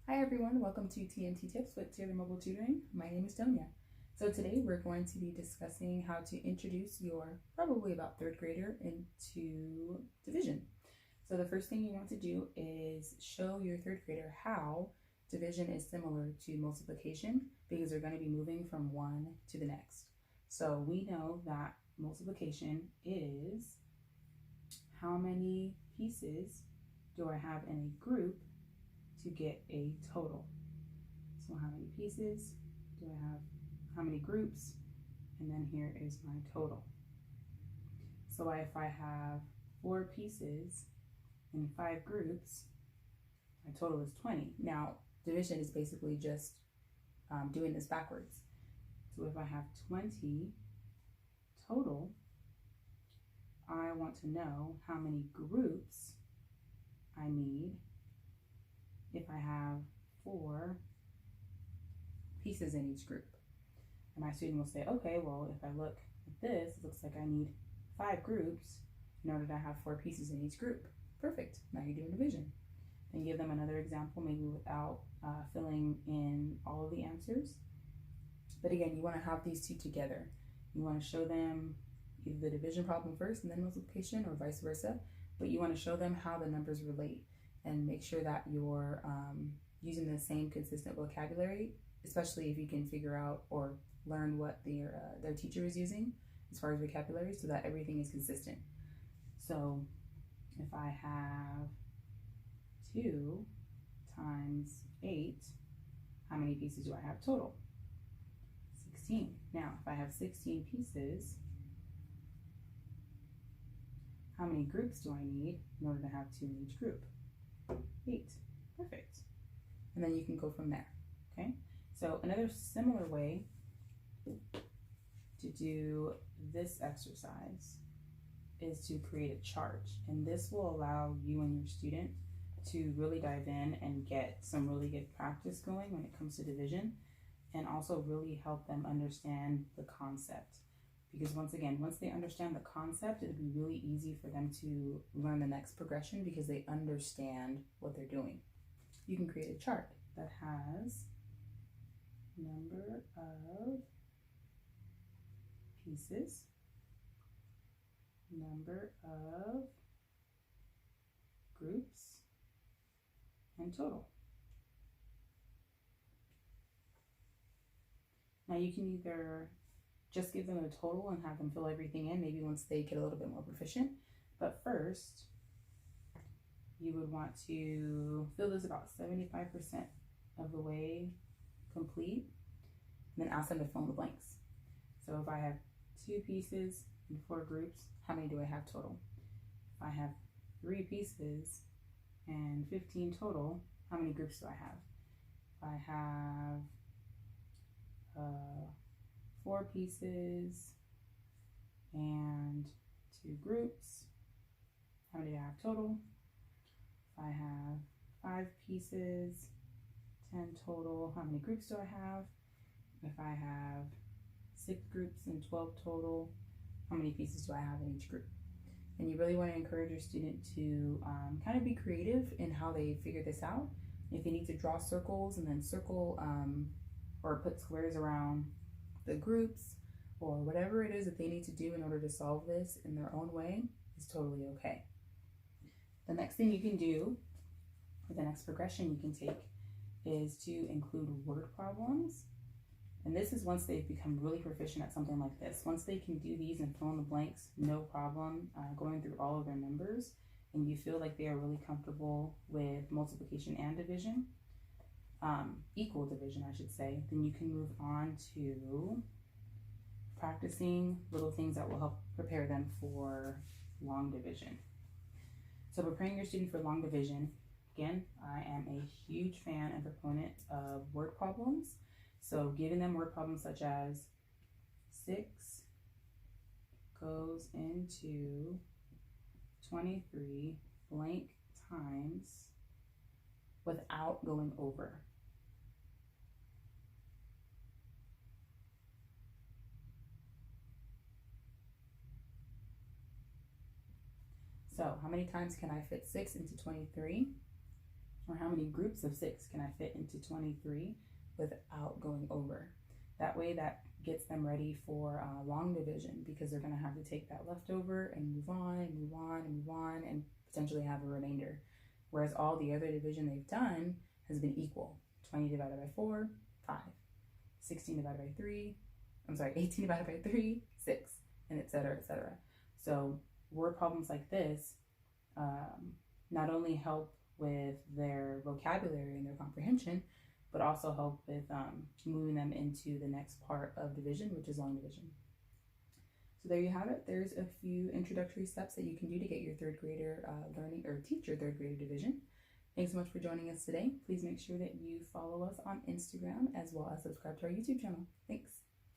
Hi everyone, welcome to TMT Tips with Taylor Mobile Tutoring. My name is Donia. So today we're going to be discussing how to introduce your probably about third grader into division. So the first thing you want to do is show your third grader how division is similar to multiplication because they're going to be moving from one to the next. So we know that multiplication is how many pieces do I have in a group to get a total. So how many pieces do I have, how many groups, and then here is my total. So if I have 4 pieces in 5 groups, my total is 20. Now division is basically just doing this backwards. So if I have 20 total, I want to know how many groups I need if I have 4 pieces in each group. And my student will say, okay, well, if I look at this, it looks like I need 5 groups in order to have 4 pieces in each group. Perfect, now you're doing division. Then give them another example, maybe without filling in all of the answers. But again, you wanna have these two together. You wanna show them either the division problem first and then multiplication or vice versa, but you wanna show them how the numbers relate and make sure that you're using the same consistent vocabulary, especially if you can figure out or learn what their teacher is using as far as vocabulary so that everything is consistent. So if I have 2 times 8, how many pieces do I have total? 16. Now, if I have 16 pieces, how many groups do I need in order to have 2 in each group? 8. Perfect. And then you can go from there, okay? So another similar way to do this exercise is to create a chart. And this will allow you and your student to really dive in and get some really good practice going when it comes to division, and also really help them understand the concept. Because once again, once they understand the concept, it'll be really easy for them to learn the next progression because they understand what they're doing. You can create a chart that has number of pieces, number of groups, and total. Now you can either just give them a total and have them fill everything in, maybe once they get a little bit more proficient. But first, you would want to fill this about 75% of the way complete, and then ask them to fill in the blanks. So if I have 2 pieces and 4 groups, how many do I have total? If I have 3 pieces and 15 total, how many groups do I have? If I have 4 pieces and 2 groups, how many do I have total? If I have 5 pieces, 10 total, how many groups do I have? If I have 6 groups and 12 total, how many pieces do I have in each group? And you really want to encourage your student to kind of be creative in how they figure this out. If they need to draw circles and then circle or put squares around the groups or whatever it is that they need to do in order to solve this in their own way is totally okay. The next thing you can do, or the next progression you can take, is to include word problems. And this is once they've become really proficient at something like this. Once they can do these and fill in the blanks, no problem, going through all of their numbers, and you feel like they are really comfortable with multiplication and division, equal division I should say, then you can move on to practicing little things that will help prepare them for long division. So preparing your student for long division, again, I am a huge fan and proponent of word problems. So giving them word problems such as 6 goes into 23 blank times without going over. So how many times can I fit 6 into 23? Or how many groups of 6 can I fit into 23 without going over? That way that gets them ready for long division, because they're going to have to take that leftover and move on and move on and move on and potentially have a remainder. Whereas all the other division they've done has been equal. 20 divided by 4, 5. 16 divided by 3, 18 divided by 3, 6, and etc., etc. So word problems like this not only help with their vocabulary and their comprehension, but also help with moving them into the next part of division, which is long division. So there you have it. There's a few introductory steps that you can do to get your third grader learning, or teach your third grader division. Thanks so much for joining us today. Please make sure that you follow us on Instagram as well as subscribe to our YouTube channel. Thanks.